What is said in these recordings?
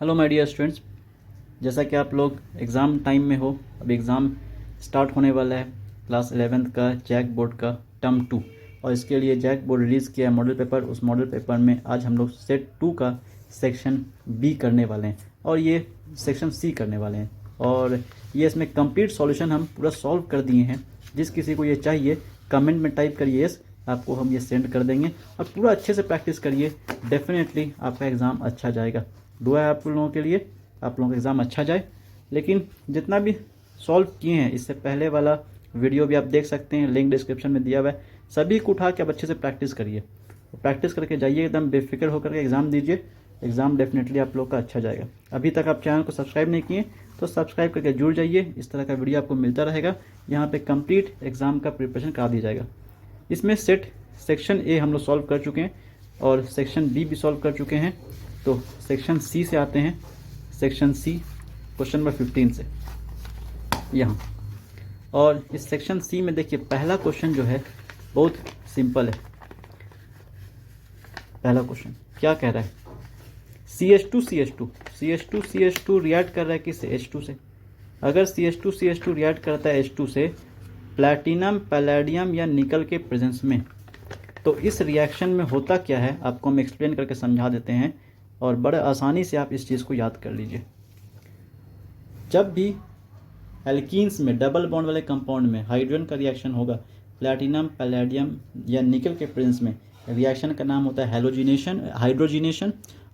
Hello my dear students, जैसा कि आप लोग एग्ज़ाम टाइम में हो, अब एग्ज़ाम स्टार्ट होने वाला है क्लास 11th का जैक बोर्ड का टर्म 2। और इसके लिए जैक बोर्ड रिलीज़ किया है मॉडल पेपर। उस मॉडल पेपर में आज हम लोग सेट 2 का सेक्शन बी करने वाले हैं और ये सेक्शन सी करने वाले हैं। और ये इसमें कंप्लीट सॉल्यूशन हम पूरा सॉल्व कर दिए हैं। जिस किसी को ये चाहिए कमेंट में टाइप करिए यस, आपको हम ये सेंड कर देंगे। और पूरा अच्छे से प्रैक्टिस करिए, डेफिनेटली आपका एग्ज़ाम अच्छा जाएगा। दुआ है आप लोगों के लिए, आप लोगों का एग्ज़ाम अच्छा जाए। लेकिन जितना भी सॉल्व किए हैं इससे पहले वाला वीडियो भी आप देख सकते हैं, लिंक डिस्क्रिप्शन में दिया हुआ है। सभी को उठा के आप अच्छे से प्रैक्टिस करिए, प्रैक्टिस करके जाइए, एकदम बेफिक्र होकर के एग्ज़ाम दीजिए। एग्ज़ाम डेफिनेटली आप लोग का अच्छा जाएगा। अभी तक आप चैनल को सब्सक्राइब नहीं किए तो सब्सक्राइब करके जुड़ जाइए, इस तरह का वीडियो आपको मिलता रहेगा। यहाँ पे कंप्लीट एग्ज़ाम का प्रिपरेशन करा दिया जाएगा। इसमें सेक्शन ए हम लोग सॉल्व कर चुके हैं और सेक्शन बी भी सॉल्व कर चुके हैं। तो सेक्शन सी से आते हैं। सेक्शन सी क्वेश्चन नंबर 15 से यहाँ, और इस सेक्शन सी में देखिए पहला क्वेश्चन जो है बहुत सिंपल है। पहला क्वेश्चन क्या कह रहा है, CH2 रिएक्ट कर रहा है किससे, H2 से। अगर CH2 रिएक्ट करता है H2 से प्लैटिनम, पैलेडियम या निकल के प्रेजेंस में, तो इस रिएक्शन में होता क्या है आपको हम एक्सप्लेन करके समझा देते हैं और बड़े आसानी से आप इस चीज़ को याद कर लीजिए। जब भी एल्कीन्स में डबल बॉन्ड वाले कंपाउंड में हाइड्रोजन का रिएक्शन होगा प्लैटिनम, पैलेडियम या निकल के प्रेजेंस में, रिएक्शन का नाम होता है हाइड्रोजिनेशन।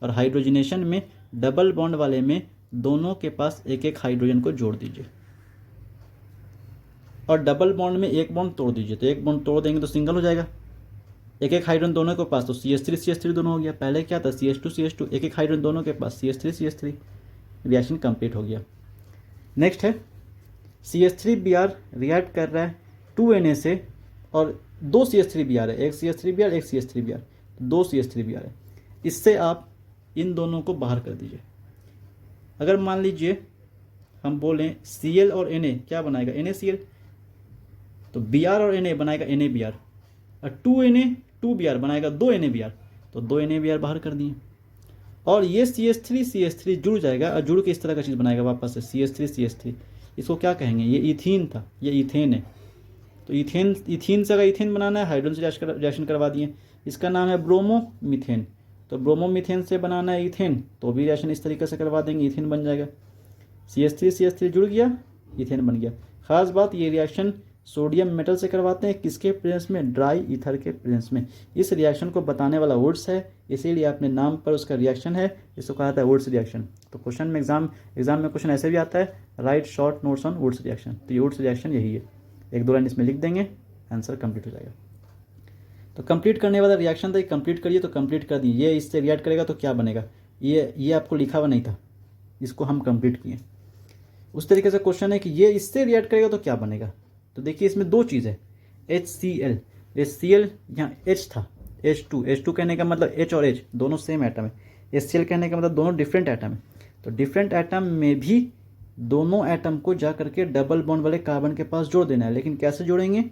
और हाइड्रोजिनेशन में डबल बॉन्ड वाले में दोनों के पास एक एक हाइड्रोजन को जोड़ दीजिए और डबल बॉन्ड में एक बॉन्ड तोड़ दीजिए। तो एक बॉन्ड तोड़ देंगे तो सिंगल हो जाएगा, एक एक हाइड्रोजन दोनों के पास, तो CH3 दोनों हो गया। पहले क्या था CH2 एक एक हाइड्रोजन दोनों के पास, CH3 रिएक्शन कंप्लीट हो गया। नेक्स्ट है CH3Br रिएक्ट कर रहा है 2Na से और दो CH3Br है, एक CH3Br एक CH3Br, दो CH3Br है। इससे आप इन दोनों को बाहर कर दीजिए। अगर मान लीजिए हम बोलें Cl और Na क्या बनाएगा, NaCl, तो Br और Na बनाएगा NaBr, और 2Na 2Br बनाएगा 2NaBr, तो 2NaBr बाहर कर दिए। और ये CH3 जुड़ जाएगा और जुड़ के इस तरह का चीज़ बनाएगा वापस से CH3। इसको क्या कहेंगे, ये इथीन था, ये इथेन है। तो इथीन से अगर इथेन बनाना है हाइड्रोजन से रिएक्शन करवा दिए, इसका नाम है ब्रोमोमीथेन। तो ब्रोमोमीथेन से बनाना है इथेन तो भी रिएक्शन इस तरीके से करवा देंगे, इथेन बन जाएगा। CH3 जुड़ गया, इथेन बन गया। खास बात ये रिएक्शन सोडियम मेटल से करवाते हैं, किसके प्रेजेंस में, ड्राई ईथर के प्रेजेंस में। इस रिएक्शन को बताने वाला वुड्स है, इसीलिए अपने नाम पर उसका रिएक्शन है, इसको कहा जाता है वुड्स रिएक्शन। तो क्वेश्चन में एग्जाम में क्वेश्चन ऐसे भी आता है, right short notes on Wurtz reaction. तो ये वुड्स रिएक्शन यही है, एक दो लाइन इसमें लिख देंगे, आंसर कंप्लीट हो जाएगा। तो कंप्लीट करने वाला रिएक्शन था, कंप्लीट करिए, तो कंप्लीट कर दिए। ये इससे रिएक्ट करेगा तो क्या बनेगा, ये आपको लिखा हुआ नहीं था, इसको हम कंप्लीट किए। उस तरीके से क्वेश्चन है कि ये इससे रिएक्ट करेगा तो क्या बनेगा। तो देखिए इसमें दो चीज़ है, HCl, HCl यहाँ H था, H2 कहने का मतलब H और H दोनों सेम एटम है, HCl कहने का मतलब दोनों डिफरेंट एटम है। तो डिफरेंट एटम में भी दोनों एटम को जा करके डबल बॉन्ड वाले कार्बन के पास जोड़ देना है। लेकिन कैसे जोड़ेंगे,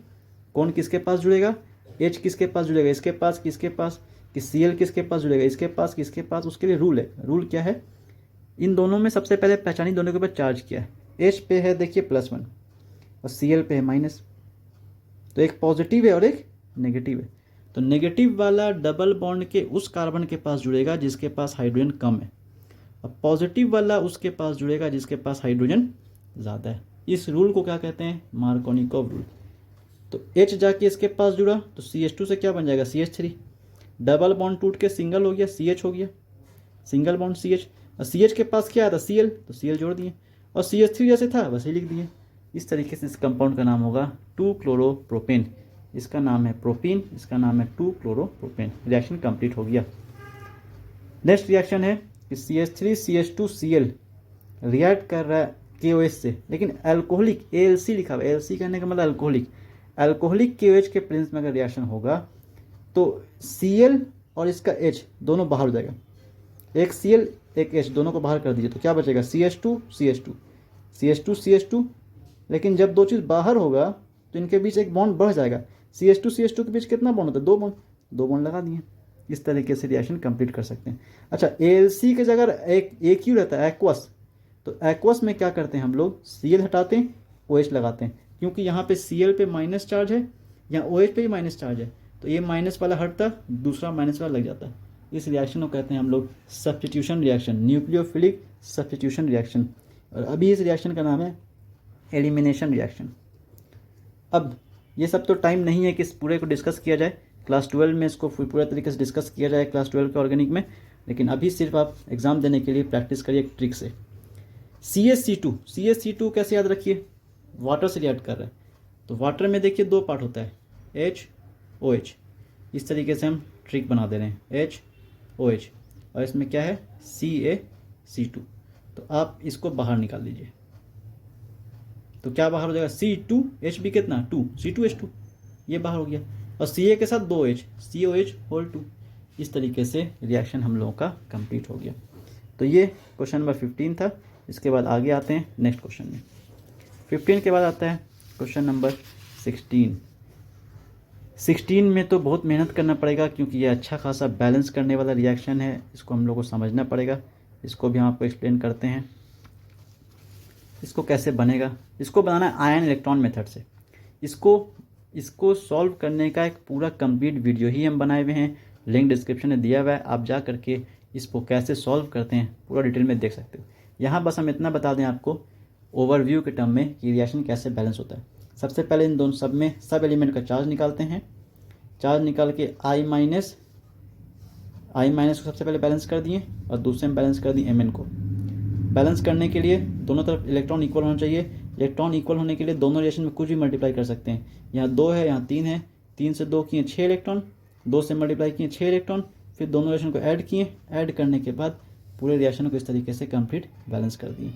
कौन किसके पास जुड़ेगा, H किसके पास जुड़ेगा, इसके पास, किसके पास, कि Cl किसके पास जुड़ेगा, इसके पास, किसके पास। उसके लिए रूल है, रूल क्या है, इन दोनों में सबसे पहले पहचानी दोनों के ऊपर चार्ज किया है। H पे है देखिए +1 और Cl पे है -, तो एक पॉजिटिव है और एक नेगेटिव है। तो नेगेटिव वाला डबल बॉन्ड के उस कार्बन के पास जुड़ेगा जिसके पास हाइड्रोजन कम है, और पॉजिटिव वाला उसके पास जुड़ेगा जिसके पास हाइड्रोजन ज़्यादा है। इस रूल को क्या कहते हैं, मार्कोनिकोव रूल। तो H जाके इसके पास जुड़ा तो CH2 से क्या बन जाएगा, CH3, डबल बॉन्ड टूट के सिंगल हो गया, CH हो गया, सिंगल बॉन्ड CH। और CH के पास क्या आता, Cl, तो Cl जोड़ दिए, और CH3 जैसे था वैसे लिख दिए। इस तरीके से इस कंपाउंड का नाम होगा 2-क्लोरोप्रोपेन। इसका नाम है प्रोपीन, इसका नाम है 2-क्लोरोप्रोपेन। रिएक्शन कंप्लीट हो गया। नेक्स्ट रिएक्शन है कि CH3CH2Cl रिएक्ट कर रहा है KOH से, लेकिन अल्कोहलिक ALC लिखा हुआ है, ALC कहने का मतलब अल्कोहलिक KOH के प्रेजेंस में अगर रिएक्शन होगा तो Cl और इसका H दोनों बाहर हो जाएगा, एक Cl एक H दोनों को बाहर कर दीजिए तो क्या बचेगा, CH2। लेकिन जब दो चीज़ बाहर होगा तो इनके बीच एक बॉन्ड बढ़ जाएगा। CH2 के बीच कितना बॉन्ड होता है, दो बॉन्ड लगा दिए। इस तरीके से रिएक्शन कंप्लीट कर सकते हैं। अच्छा, AlC के जगह एक ही रहता है एक्वस, तो एक्वस में क्या करते हैं हम लोग, Cl हटाते हैं, OH लगाते हैं, क्योंकि यहाँ पे Cl पे माइनस चार्ज है, यहाँ OH पे भी माइनस चार्ज है, तो ये माइनस वाला हटता, दूसरा माइनस वाला लग जाता है। इस रिएक्शन को कहते हैं हम लोग substitution reaction, nucleophilic substitution reaction. और अभी इस रिएक्शन का नाम है एलिमिनेशन रिएक्शन। अब ये सब तो टाइम नहीं है कि इस पूरे को डिस्कस किया जाए, क्लास 12 में इसको पूरे तरीके से डिस्कस किया जाए क्लास 12 के ऑर्गेनिक में, लेकिन अभी सिर्फ आप एग्ज़ाम देने के लिए प्रैक्टिस करिए एक ट्रिक से। CH2 कैसे याद रखिए, वाटर से रिएक्ट कर रहा है, तो वाटर में देखिए दो पार्ट होता है, HOH। इस तरीके से हम ट्रिक बना दे रहे हैं, HOH, और इसमें क्या है, CaC2। तो आप इसको बाहर निकाल लीजिए, तो क्या बाहर हो जाएगा, C2H कितना 2, C2H2, ये बाहर हो गया, और Ca के साथ 2H, COH2। इस तरीके से रिएक्शन हम लोगों का कंप्लीट हो गया। तो ये क्वेश्चन नंबर 15 था। इसके बाद आगे आते हैं नेक्स्ट क्वेश्चन में। 15 के बाद आता है क्वेश्चन नंबर 16। 16 में तो बहुत मेहनत करना पड़ेगा, क्योंकि ये अच्छा खासा बैलेंस करने वाला रिएक्शन है, इसको हम लोग को समझना पड़ेगा। इसको भी हम आपको एक्सप्लेन करते हैं, इसको कैसे बनेगा। इसको बनाना है आयन इलेक्ट्रॉन मेथड से। इसको सॉल्व करने का एक पूरा कंप्लीट वीडियो ही हम बनाए हुए हैं, लिंक डिस्क्रिप्शन में दिया हुआ है, आप जा करके इसको कैसे सॉल्व करते हैं पूरा डिटेल में देख सकते हो। यहाँ बस हम इतना बता दें आपको ओवरव्यू के टर्म में कि रिएक्शन कैसे बैलेंस होता है। सबसे पहले इन दोनों सब में सब एलिमेंट का चार्ज निकालते हैं। चार्ज निकाल के I माइनस को सबसे पहले बैलेंस कर दिए, और दूसरे में बैलेंस कर दिए Mn को। बैलेंस करने के लिए दोनों तरफ इलेक्ट्रॉन इक्वल होना चाहिए। इलेक्ट्रॉन इक्वल होने के लिए दोनों रिएक्शन में कुछ भी मल्टीप्लाई कर सकते हैं। यहाँ 2 है, यहाँ 3 है, 3 से 2 किए 6 इलेक्ट्रॉन, 2 से मल्टीप्लाई किए 6 इलेक्ट्रॉन, फिर दोनों रिएक्शन को ऐड किए, ऐड करने के बाद पूरे रिएक्शन को इस तरीके से कंप्लीट बैलेंस कर दिए।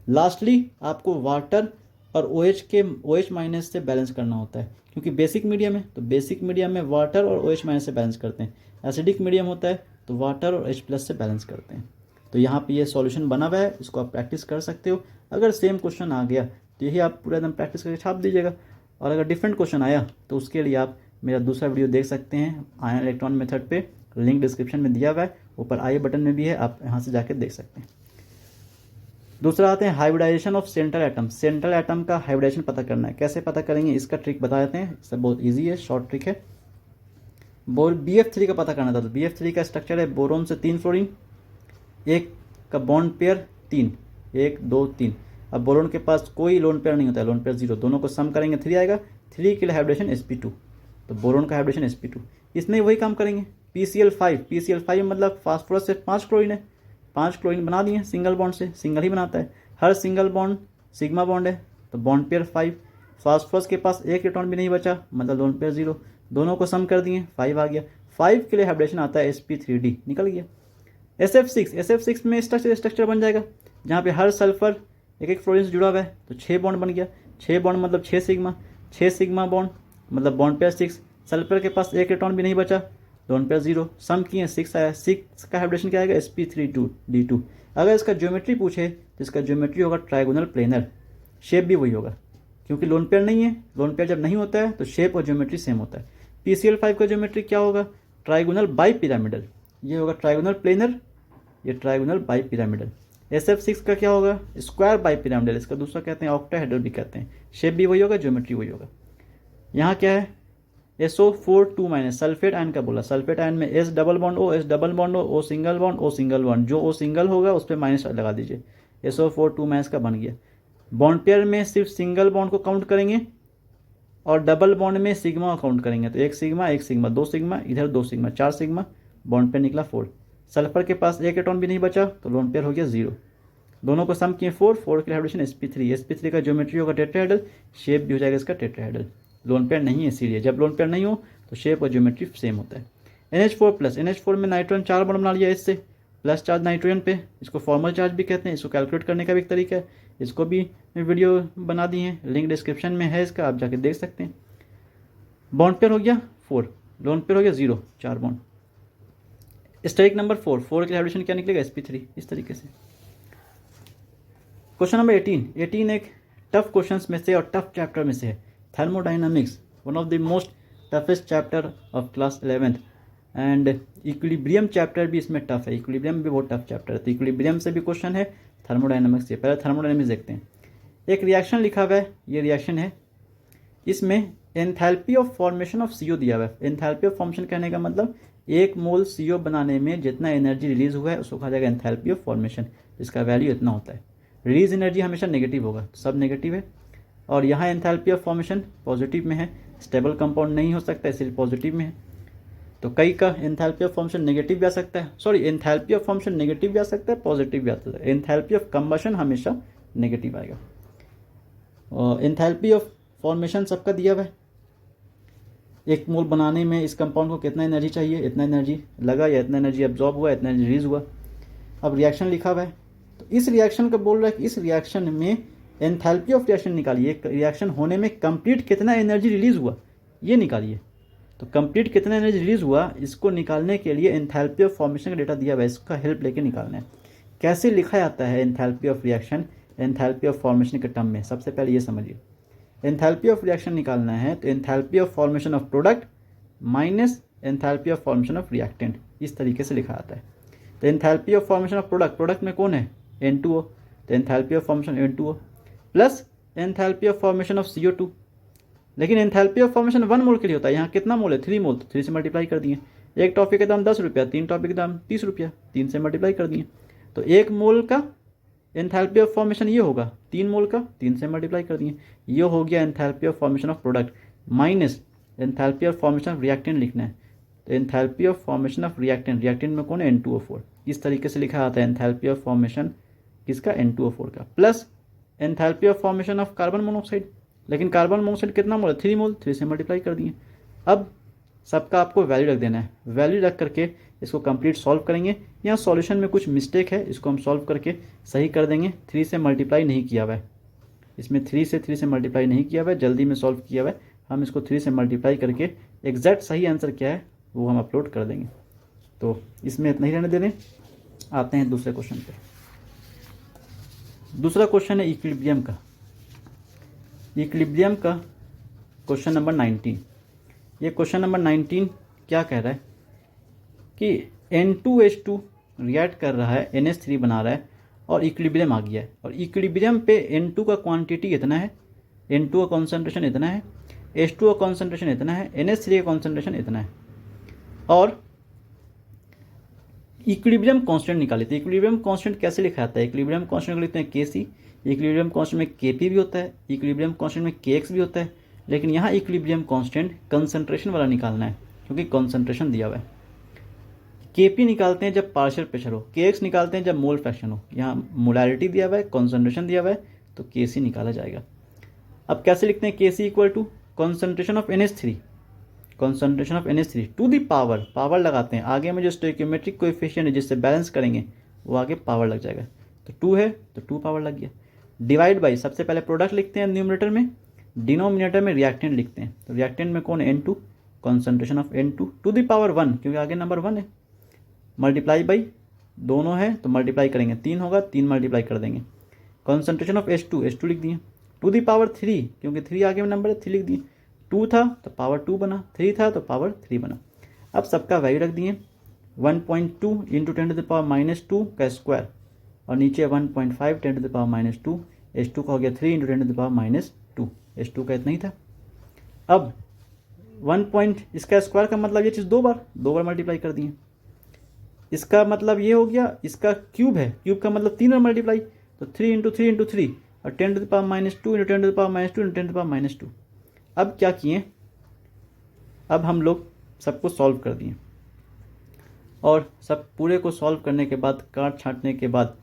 लास्टली आपको वाटर और OH माइनस से बैलेंस करना होता है, क्योंकि बेसिक मीडियम है, तो बेसिक मीडियम में वाटर और OH माइनस से बैलेंस करते हैं। एसिडिक मीडियम होता है तो वाटर और H प्लस से बैलेंस करते हैं। तो यहाँ पे ये सॉल्यूशन बना हुआ है, इसको आप प्रैक्टिस कर सकते हो। अगर सेम क्वेश्चन आ गया तो यही आप पूरा एकदम प्रैक्टिस करके छाप दीजिएगा, और अगर डिफरेंट क्वेश्चन आया तो उसके लिए आप मेरा दूसरा वीडियो देख सकते हैं आयन इलेक्ट्रॉन मेथड पे, लिंक डिस्क्रिप्शन में दिया हुआ है, ऊपर आई बटन में भी है, आप यहाँ से जाके देख सकते हैं। दूसरा आते हैं hybridization of central atom. Central atom का हाइब्रिडाइजेशन पता करना है, कैसे पता करेंगे इसका ट्रिक बता देते हैं। इससे बहुत ईजी है, शॉर्ट ट्रिक है। BF3 का पता करना था, तो BF3 का स्ट्रक्चर है बोरोन से 3 फ्लोरीन, एक का बॉन्ड पेयर 3, 1 2 3। अब बोरोन के पास कोई लोन पेयर नहीं होता है, लोन पेयर 0, दोनों को सम करेंगे 3 आएगा, 3 के लिए हाइब्रिडेशन sp2, तो बोरोन का हाइब्रिडेशन sp2। इसमें वही काम करेंगे। PCl5 मतलब फास्फोरस से 5 क्लोरीन है, 5 क्लोरीन बना दिए सिंगल बॉन्ड से, सिंगल ही बनाता है, हर सिंगल बॉन्ड सिग्मा बॉन्ड है, तो बॉन्ड पेयर 5। फास्फोरस के पास एक इलेक्ट्रॉन भी नहीं बचा, मतलब लोन पेयर 0, दोनों को सम कर दिए 5 आ गया। 5 के लिए हाइब्रिडेशन आता है sp3d, निकल गया। SF6 में स्ट्रक्चर बन जाएगा, जहाँ पे हर सल्फर एक फ्लोरीन से जुड़ा हुआ है, तो 6 बॉन्ड बन गया। 6 बॉन्ड मतलब 6 सिग्मा बॉन्ड, मतलब बॉन्ड पेयर 6। सल्फर के पास एक इलेक्ट्रॉन भी नहीं बचा, लोन पेयर 0, सम किए 6 आया। 6 का हाइब्रिडेशन क्या आएगा, sp3d2। अगर इसका ज्योमेट्री पूछे तो इसका ज्योमेट्री होगा ट्राइगोनल प्लेनर, शेप भी वही होगा, क्योंकि लोन पेयर नहीं है। लोन पेयर जब नहीं होता है तो शेप और ज्योमेट्री सेम होता है। PCl5 का ज्योमेट्री क्या होगा, ट्राइगोनल बाई पिरामिडल, ये होगा ट्राइगोनल प्लेनर, ये ट्राइगोनल बाई पिरामिडल। SF6 का क्या होगा, स्क्वायर बाई पिरामिडल, इसका दूसरा कहते हैं ऑक्टाहेड्रल भी कहते हैं, शेप भी वही होगा, ज्योमेट्री वही होगा। यहाँ क्या है, SO4 सल्फेट आयन का बोला। सल्फेट आयन में S double bond O single bond, जो O सिंगल होगा उस पर माइनस लगा दीजिए, SO4 का बन गया। बॉन्ड पेयर में सिर्फ सिंगल बॉन्ड को काउंट करेंगे, और डबल बॉन्ड में सिग्मा को काउंट करेंगे, तो एक सिग्मा 2 सिग्मा, इधर 2 सिग्मा 4 सिग्मा, बॉन्ड पेयर निकला 4। सल्फर के पास एक इलेक्ट्रॉन भी नहीं बचा, तो लोन पेयर हो गया 0। दोनों को सम किए 4 के हाइब्रिडेशन sp3 का ज्योमेट्री होगा टेट्राहेड्रल, शेप भी हो जाएगा इसका टेट्राहेड्रल। लोन पेयर नहीं है इसीलिए, जब लोन पेयर नहीं हो तो शेप और ज्योमेट्री सेम होता है। NH4 में नाइट्रोजन 4 बॉन्ड बना लिया, इससे प्लस चार्ज नाइट्रोजन पे, इसको फॉर्मल चार्ज भी कहते हैं। इसको कैलकुलेट करने का भी एक तरीका है, इसको भी वीडियो बना दी है, लिंक डिस्क्रिप्शन में है इसका, आप जाके देख सकते हैं। बॉन्ड पेयर हो गया 4, लोन पेयर हो गया 0, 4 बॉन्ड। स्टेरिक नंबर 4 के हाइब्रिडेशन क्या निकलेगा, sp3, इस तरीके से। क्वेश्चन नंबर 18 एक टफ क्वेश्चन में से और टफ चैप्टर में से है, thermodynamics, one of the most toughest chapter of class 11th। And equilibrium chapter भी इसमें टफ है, इक्विलिब्रियम भी बहुत टफ चैप्टर है। तो इक्विलिब्रियम से भी क्वेश्चन है, थर्मोडायनामिक्स से। पहले थर्मोडायनामिक्स देखते हैं। एक रिएक्शन लिखा हुआ है, ये रिएक्शन है, इसमें enthalpy of formation of CO दिया हुआ है। एंथैल्पी ऑफ फॉर्मेशन कहने का मतलब 1 मोल CO बनाने में जितना एनर्जी रिलीज हुआ है उसको कहा जाएगा एंथैल्पी ऑफ फॉर्मेशन, जिसका वैल्यू इतना होता है। रिलीज एनर्जी हमेशा नेगेटिव होगा, सब नेगेटिव है। और यहाँ एंथैल्पी ऑफ फॉर्मेशन पॉजिटिव में है, स्टेबल कंपाउंड नहीं हो सकता इसलिए पॉजिटिव में है। तो कई का एंथैल्पी ऑफ फॉर्मेशन नेगेटिव भी आ सकता है, sorry enthalpy of formation negative भी आ सकता है, पॉजिटिव भी आ सकता है। एंथैल्पी ऑफ कंबशन हमेशा नेगेटिव आएगा। और एंथैल्पी ऑफ फॉर्मेशन सबका दिया हुआ है, 1 मोल बनाने में इस कंपाउंड को कितना एनर्जी चाहिए, इतना एनर्जी लगा या इतना एनर्जी एब्जॉर्ब हुआ, इतना एनर्जी रिलीज हुआ। अब रिएक्शन लिखा हुआ है, तो इस रिएक्शन का बोल रहा है कि इस रिएक्शन में एंथैल्पी ऑफ रिएक्शन निकालिए, रिएक्शन होने में कंप्लीट कितना एनर्जी रिलीज हुआ ये निकालिए। तो कंप्लीट कितना एनर्जी रिलीज हुआ इसको निकालने के लिए एंथैल्पी ऑफ फॉर्मेशन का डेटा दिया हुआ है, इसका हेल्प लेके निकालना है। कैसे लिखा जाता है enthalpy of reaction enthalpy of formation के टर्म में, सबसे पहले ये समझिए। एंथैल्पी ऑफ रिएक्शन निकालना है तो enthalpy of formation of product minus enthalpy of formation of reactant, इस तरीके से लिखा जाता है। तो enthalpy of formation of product, product में कौन है N2O, तो enthalpy of formation N2O plus enthalpy of formation of CO2। लेकिन एंथैल्पी ऑफ फॉर्मेशन 1 मोल के लिए होता है, यहाँ कितना मोल है 3 मोल, तो 3 से मल्टीप्लाई कर दिए। एक टॉपिक का दाम 10 रुपया, 3 टॉपिक का दाम 30 रुपया, 3 से मल्टीप्लाई कर दिए। तो 1 मोल का एंथैल्पी ऑफ फॉर्मेशन ये होगा 3 मोल का, 3 से मल्टीप्लाई कर दिए। ये हो गया enthalpy of formation of product minus enthalpy of formation of reactant लिखना है। तो enthalpy of formation of reactant, reactant में कौन है N2O4, इस तरीके से लिखा जाता है एंथैल्पी ऑफ फॉर्मेशन किसका N2O4 का, plus enthalpy of formation of carbon monoxide. लेकिन कार्बन मोनोऑक्साइड कितना मोल है 3 मोल, 3 से मल्टीप्लाई कर दिए। अब सबका आपको वैल्यू रख देना है, वैल्यू रख करके इसको कंप्लीट सॉल्व करेंगे। यहाँ सॉल्यूशन में कुछ मिस्टेक है, इसको हम सॉल्व करके सही कर देंगे। 3 से मल्टीप्लाई नहीं किया हुआ है, इसमें 3 से मल्टीप्लाई नहीं किया हुआ है, जल्दी में सॉल्व किया हुआ है। हम इसको 3 से मल्टीप्लाई करके एग्जैक्ट सही आंसर क्या है वो हम अपलोड कर देंगे। तो इसमें इतना ही रहने दे दें। आते हैं दूसरे क्वेश्चन पे। दूसरा क्वेश्चन है इक्विलिब्रियम का। इक्विलिब्रियम का क्वेश्चन नंबर 19। ये क्वेश्चन नंबर 19 क्या कह रहा है कि N2H2 रिएक्ट कर रहा है, NH3 बना रहा है और इक्विलिब्रियम आ गया है। और इक्विलिब्रियम पे N2 का क्वांटिटी इतना है, N2 का कॉन्सेंट्रेशन इतना है, H2 का कॉन्सेंट्रेशन इतना है, NH3 का कॉन्सेंट्रेशन इतना है। और इक्विलिब्रियम कांस्टेंट निकाले। तो इक्विलिब्रियम कांस्टेंट कैसे लिखा जाता है, इक्विलिब्रियम कांस्टेंट को लिखते हैं Kc। इक्विलिब्रियम कांस्टेंट में Kp भी होता है, इक्विलिब्रियम कांस्टेंट में Kx भी होता है। लेकिन यहाँ इक्विलिब्रियम कांस्टेंट कंसंट्रेशन वाला निकालना है क्योंकि कंसंट्रेशन दिया हुआ है। Kp निकालते हैं जब पार्शियल प्रेशर हो, Kx निकालते हैं जब मोल फ्रैक्शन हो। यहाँ मोलैरिटी दिया हुआ है, कंसंट्रेशन दिया हुआ है, तो Kc निकाला जाएगा। अब कैसे लिखते हैं, Kc equal to concentration of NH3, concentration of NH3 to the power, power लगाते हैं आगे में जो स्टोइकियोमेट्रिक कोएफिशिएंट है जिससे बैलेंस करेंगे वो आगे पावर लग जाएगा। तो 2 है तो 2 पावर लग गया। डिवाइड बाई, सबसे पहले प्रोडक्ट लिखते हैं न्यूमरेटर में, डिनोमिनेटर में रिएक्टेंट लिखते हैं। तो रिएक्टेंट में कौन है N2, concentration of N2 to the power 1 क्योंकि आगे नंबर 1 है। मल्टीप्लाई बाई, दोनों है तो मल्टीप्लाई करेंगे, 3 होगा 3 मल्टीप्लाई कर देंगे। कॉन्सेंट्रेशन ऑफ H2 लिख दिए, टू दी पावर 3 क्योंकि 3 आगे में नंबर है 3 लिख दिए। 2 था तो पावर 2 बना, 3 था तो पावर 3 बना। अब सबका वैल्यू रख दिए, 1.2 इंटू 10 टू द पावर -2 का स्क्वायर और नीचे 1.5 10 टू द पावर -2। H2 का हो गया 3 into 10 to the power -2, H2 का इतना ही था। अब 1 इसका स्क्वायर का मतलब ये चीज़ 2 बार मल्टीप्लाई कर दिए। इसका मतलब ये हो गया, इसका क्यूब है, क्यूब का मतलब 3 बार मल्टीप्लाई, तो 3 इंटू 3 इंटू 3 और 10 to the power -2 into 10 to the power -2 into 10 to the power -2। अब क्या किए, अब हम लोग सबको सॉल्व कर दिए और सब पूरे को सॉल्व करने के बाद, काट छाँटने के बाद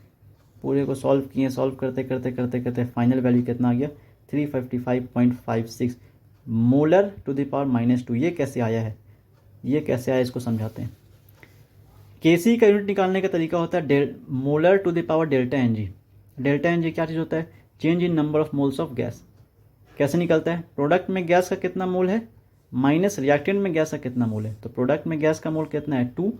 पूरे को सॉल्व किए। सॉल्व करते करते करते करते फाइनल वैल्यू कितना आ गया, 355.56 मोलर टू द पावर -2। ये कैसे आया है, ये कैसे आया इसको समझाते हैं। Kc का यूनिट निकालने का तरीका होता है molar to the power delta Ng। Delta Ng क्या चीज़ होता है, change in number of moles of gas. कैसे निकलता है, प्रोडक्ट में गैस का कितना मोल है माइनस रिएक्टेंट में गैस का कितना मोल है। तो प्रोडक्ट में गैस का मोल कितना है 2,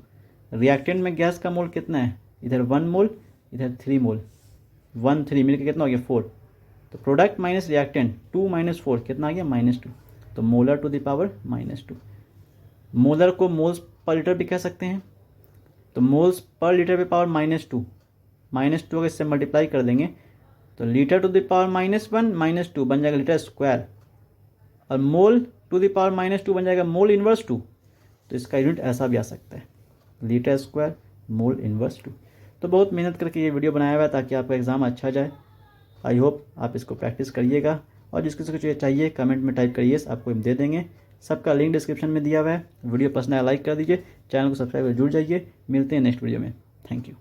रिएक्टेंट में गैस का मोल कितना है, इधर 1 मोल इधर 3 मोल, 1 3 मिलकर कितना हो गया 4। तो प्रोडक्ट माइनस रिएक्टेंट 2 - 4 कितना आ गया -2। तो molar to the power -2। Molar को मोल्स पर लीटर भी कह सकते हैं। तो मोल्स पर लीटर पे पावर -2, -2 अगर इससे मल्टीप्लाई कर देंगे तो लीटर टू द पावर -1 -2 बन जाएगा लीटर स्क्वायर, और मोल टू द पावर -2 बन जाएगा मोल इनवर्स 2। तो इसका यूनिट ऐसा भी आ सकता है, लीटर स्क्वायर मोल इनवर्स 2। तो बहुत मेहनत करके ये वीडियो बनाया हुआ है ताकि आपका एग्ज़ाम अच्छा जाए। आई होप आप इसको प्रैक्टिस करिएगा, और जिस किसी को चाहिए कमेंट में टाइप करिए, आपको हम दे देंगे। सबका लिंक डिस्क्रिप्शन में दिया हुआ है। वीडियो पसंद आया लाइक कर दीजिए, चैनल को सब्सक्राइब कर जुड़ जाइए। मिलते हैं नेक्स्ट वीडियो में। Thank you.